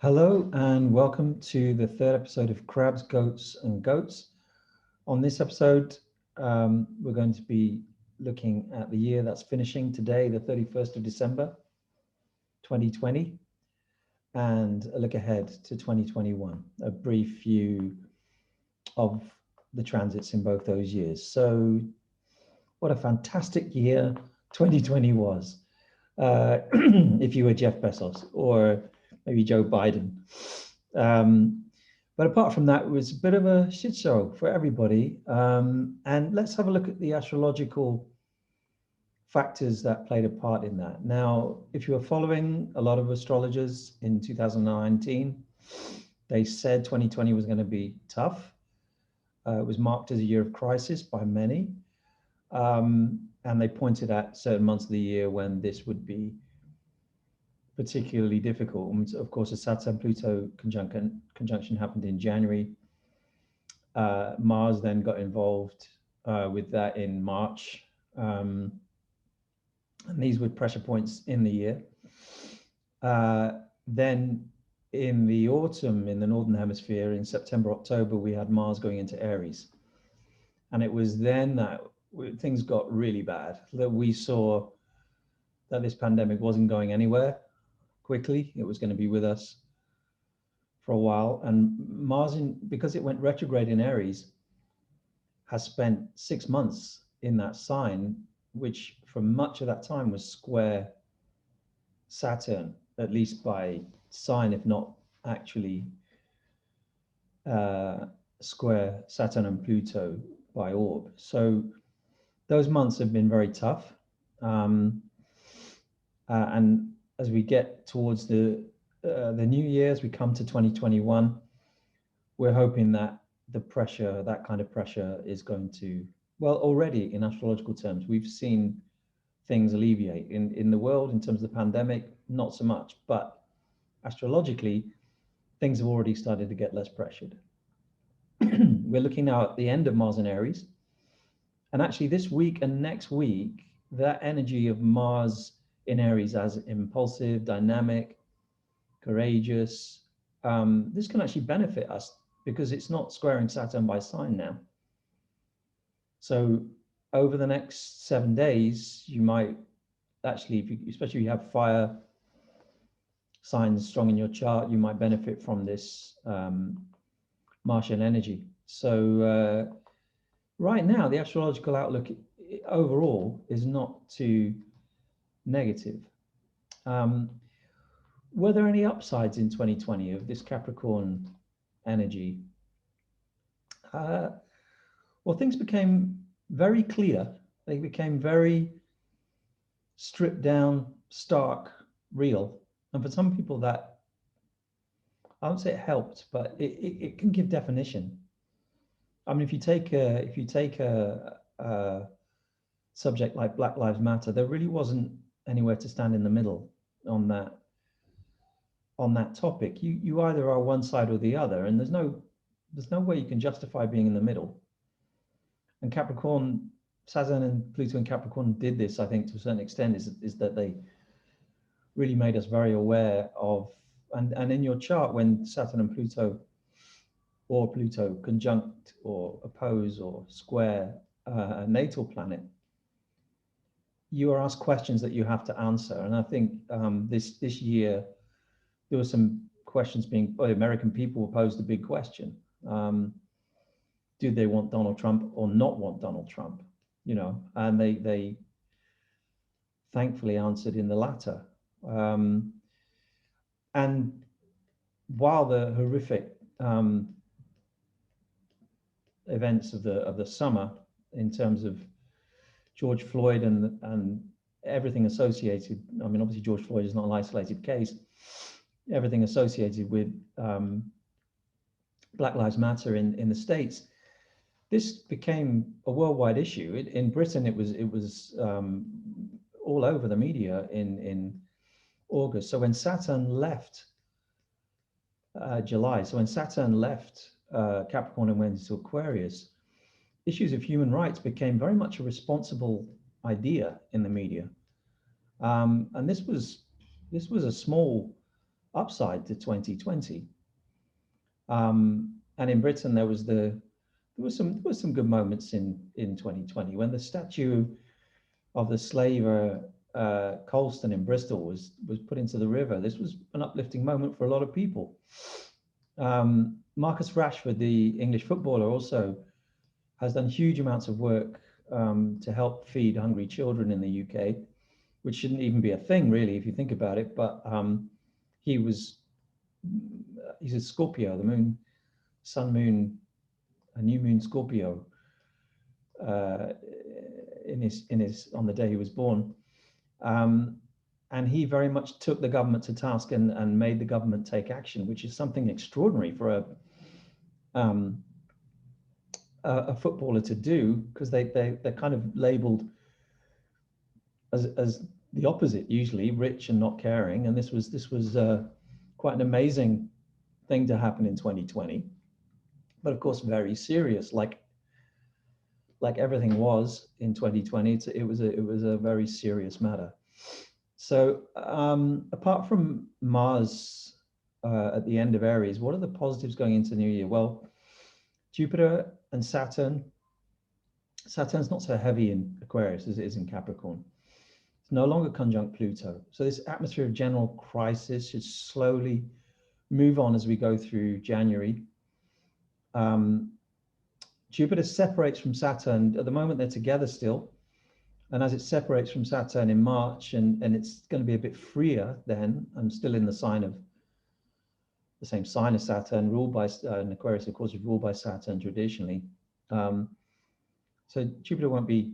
Hello and welcome to the third episode of Crabs, Goats and Goats. On this episode, we're going to be looking at the year that's finishing today, the 31st of December, 2020, and a look ahead to 2021, a brief view of the transits in both those years. So what a fantastic year 2020 was. If you were Jeff Bezos or maybe Joe Biden. But apart from that, it was a bit of a shit show for everybody. And let's have a look at the astrological factors that played a part in that. Now, if you were following a lot of astrologers in 2019, they said 2020 was going to be tough. It was marked as a year of crisis by many. And they pointed at certain months of the year when this would be particularly difficult. And of course, the Saturn-Pluto conjunction happened in January. Mars then got involved with that in March. And these were pressure points in the year. Then in the autumn, in the Northern Hemisphere, in September, October, we had Mars going into Aries. And it was then that things got really bad, that we saw that this pandemic wasn't going anywhere quickly. It was going to be with us for a while. And Mars, because it went retrograde in Aries, has spent 6 months in that sign, which for much of that time was square Saturn, at least by sign, if not actually square Saturn and Pluto by orb. So those months have been very tough. And as we get towards the new year, as we come to 2021, we're hoping that the pressure, that kind of pressure, is going to, well, already in astrological terms, we've seen things alleviate in the world in terms of the pandemic, not so much, but astrologically, things have already started to get less pressured. We're looking now at the end of Mars in Aries. And actually this week and next week, that energy of Mars in Aries as impulsive, dynamic, courageous, this can actually benefit us because it's not squaring Saturn by sign now. So over the next 7 days, you might actually, especially if you have fire signs strong in your chart, you might benefit from this Martian energy. So right now, the astrological outlook overall is not too negative. Were there any upsides in 2020 of this Capricorn energy? Well, things became very clear. They became very stripped down, stark, real. And for some people that, I won't say it helped, but it can give definition. I mean, if you take a subject like Black Lives Matter, there really wasn't anywhere to stand in the middle on that topic. You either are one side or the other, and there's no way you can justify being in the middle. And Capricorn, Saturn and Pluto and Capricorn did this, I think, to a certain extent, is that they really made us very aware of, and in your chart, when Saturn and Pluto or Pluto conjunct or oppose or square a natal planet, you are asked questions that you have to answer. And I think this year, there were some questions being, the American people posed a big question. Did they want Donald Trump or not want Donald Trump? And they thankfully answered in the latter. And while the horrific events of the summer, in terms of George Floyd and everything associated, I mean, obviously George Floyd is not an isolated case, everything associated with Black Lives Matter in the States, this became a worldwide issue. In Britain, it was all over the media in August. So when Saturn left July, so when Saturn left Capricorn and went into Aquarius, issues of human rights became very much a responsible idea in the media. And this was a small upside to 2020. And in Britain, there was some good moments in 2020 when the statue of the slaver Colston in Bristol was put into the river. This was an uplifting moment for a lot of people. Marcus Rashford, the English footballer, also has done huge amounts of work to help feed hungry children in the UK, which shouldn't even be a thing, really, if you think about it. But he's a Scorpio, the moon, sun, moon, a new moon Scorpio in his on the day he was born. And he very much took the government to task and made the government take action, which is something extraordinary for a footballer to do, because they're kind of labeled as the opposite, usually rich and not caring. And this was quite an amazing thing to happen in 2020, but of course very serious, like everything was in 2020. It was a very serious matter. So apart from Mars at the end of Aries, what are the positives going into the new year? Well, Jupiter and Saturn's not so heavy in Aquarius as it is in Capricorn. It's no longer conjunct Pluto. So this atmosphere of general crisis should slowly move on as we go through January. Jupiter separates from Saturn. At the moment, they're together still. And as it separates from Saturn in March, and it's going to be a bit freer then, I'm still in the same sign as Saturn, ruled by, and Aquarius, of course, is ruled by Saturn traditionally. So Jupiter won't be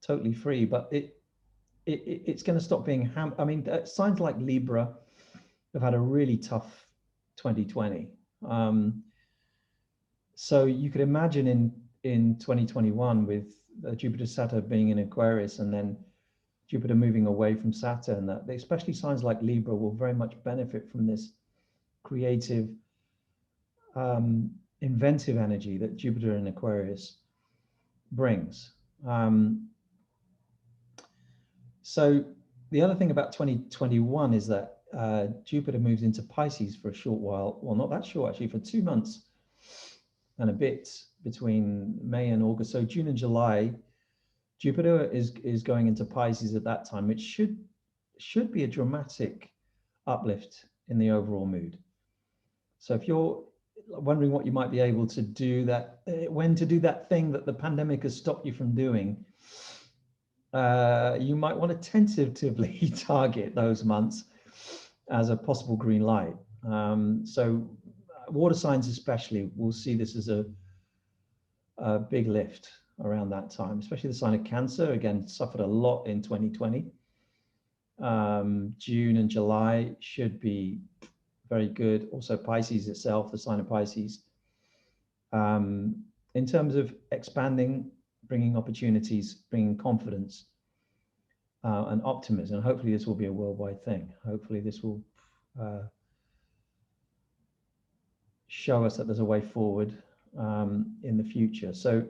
totally free, but it's going to stop being I mean, signs like Libra have had a really tough 2020. So you could imagine in 2021 with Jupiter Saturn being in Aquarius and then Jupiter moving away from Saturn, that especially signs like Libra will very much benefit from this creative, inventive energy that Jupiter in Aquarius brings. So the other thing about 2021 is that Jupiter moves into Pisces for a short while. Well, not that short, actually, for 2 months and a bit between May and August. So June and July, Jupiter is going into Pisces at that time, which should be a dramatic uplift in the overall mood. So if you're wondering what you might be able to do, when to do that thing that the pandemic has stopped you from doing, you might want to tentatively target those months as a possible green light. So water signs especially will see this as a big lift around that time, especially the sign of Cancer, again, suffered a lot in 2020. June and July should be very good. Also Pisces itself, the sign of Pisces. In terms of expanding, bringing opportunities, bringing confidence and optimism. Hopefully this will be a worldwide thing. Hopefully this will show us that there's a way forward in the future. So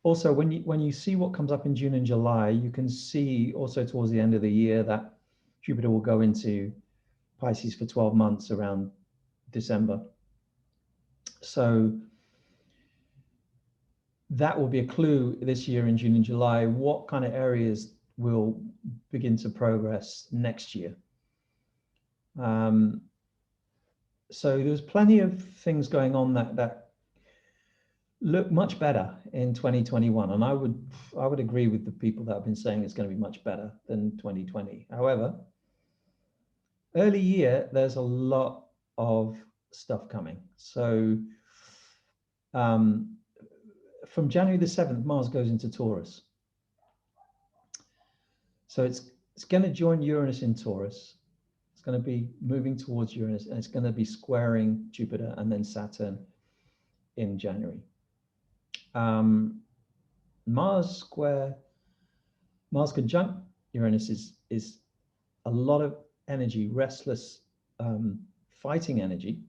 also when you see what comes up in June and July, you can see also towards the end of the year that Jupiter will go into Pisces for 12 months around December. So that will be a clue this year in June and July, what kind of areas will begin to progress next year. So there's plenty of things going on that look much better in 2021. And I would agree with the people that have been saying it's going to be much better than 2020. However, early year, there's a lot of stuff coming. So from January the 7th, Mars goes into Taurus. So it's going to join Uranus in Taurus. It's going to be moving towards Uranus, and it's going to be squaring Jupiter and then Saturn in January. Mars conjunct Uranus is a lot of energy, restless, fighting energy.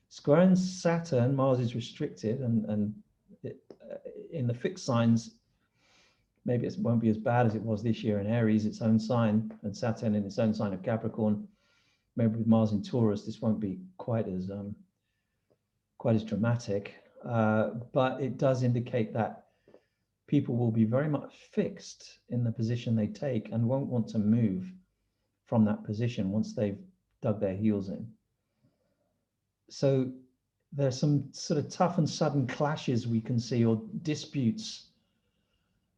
Squaring Saturn, Mars is restricted, and in the fixed signs, maybe it won't be as bad as it was this year in Aries, its own sign, and Saturn in its own sign of Capricorn. maybe with Mars in Taurus, this won't be quite as dramatic, but it does indicate that people will be very much fixed in the position they take and won't want to move from that position once they've dug their heels in. So there's some sort of tough and sudden clashes we can see, or disputes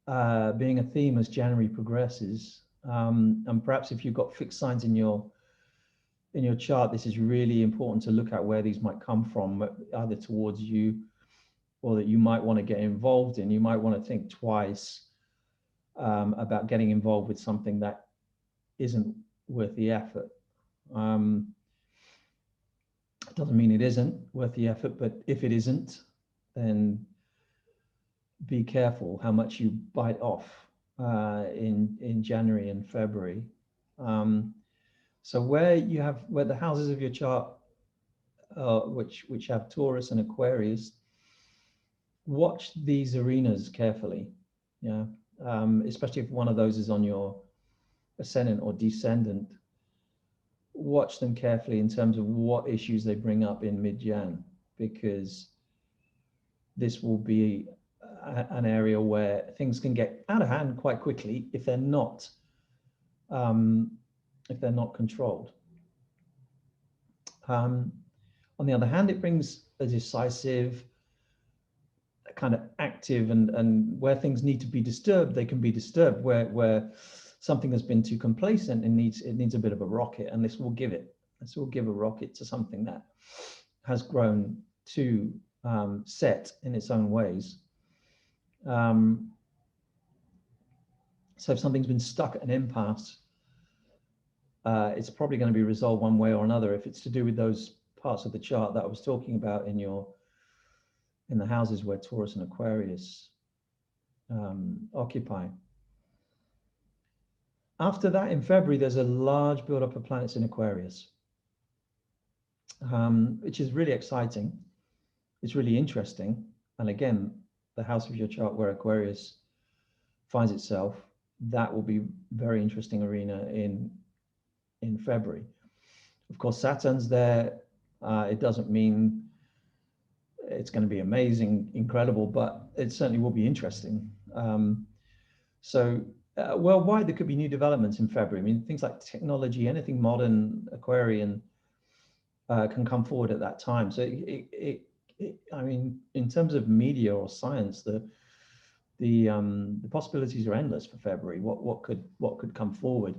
being a theme as January progresses. And perhaps if you've got fixed signs in your chart, this is really important to look at where these might come from, either towards you or that you might want to get involved in. You might want to think twice about getting involved with something that isn't worth the effort. It doesn't mean it isn't worth the effort, but if it isn't, then be careful how much you bite off in January and February. So where the houses of your chart, which have Taurus and Aquarius, watch these arenas carefully. Yeah, especially if one of those is on your ascendant or descendant. Watch them carefully in terms of what issues they bring up in mid-Jan, because this will be an area where things can get out of hand quite quickly if they're not controlled. On the other hand, it brings a decisive, kind of active, and where things need to be disturbed, they can be disturbed. Where something has been too complacent, it needs a bit of a rocket, and this will give a rocket to something that has grown too set in its own ways. So if something's been stuck at an impasse, it's probably going to be resolved one way or another. If it's to do with those parts of the chart that I was talking about in the houses where Taurus and Aquarius occupy. After that, in February, there's a large buildup of planets in Aquarius, which is really exciting. It's really interesting. And again, the house of your chart where Aquarius finds itself, that will be very interesting arena in February. Of course, Saturn's there. It doesn't mean it's going to be amazing, incredible, but it certainly will be interesting. Worldwide, there could be new developments in February. I mean, things like technology, anything modern, Aquarian, can come forward at that time. So, I mean, in terms of media or science, the possibilities are endless for February. What could come forward?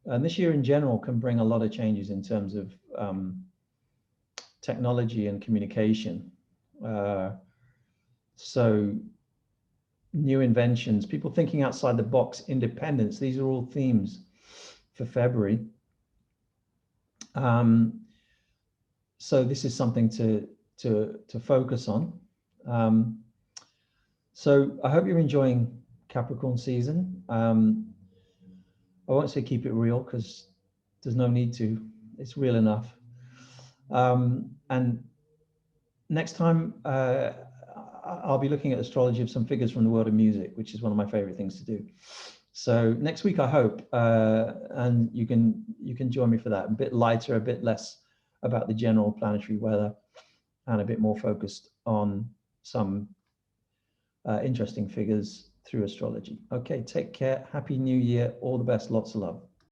And this year in general can bring a lot of changes in terms of technology and communication. So new inventions, people thinking outside the box, independence, these are all themes for February. So this is something to focus on. So I hope you're enjoying Capricorn season. I won't say keep it real, because there's no need to. It's real enough. And next time, I'll be looking at astrology of some figures from the world of music, which is one of my favorite things to do. So next week, I hope, and you can join me for that. A bit lighter, a bit less about the general planetary weather, and a bit more focused on some interesting figures through astrology. Okay, take care. Happy New Year. All the best. Lots of love.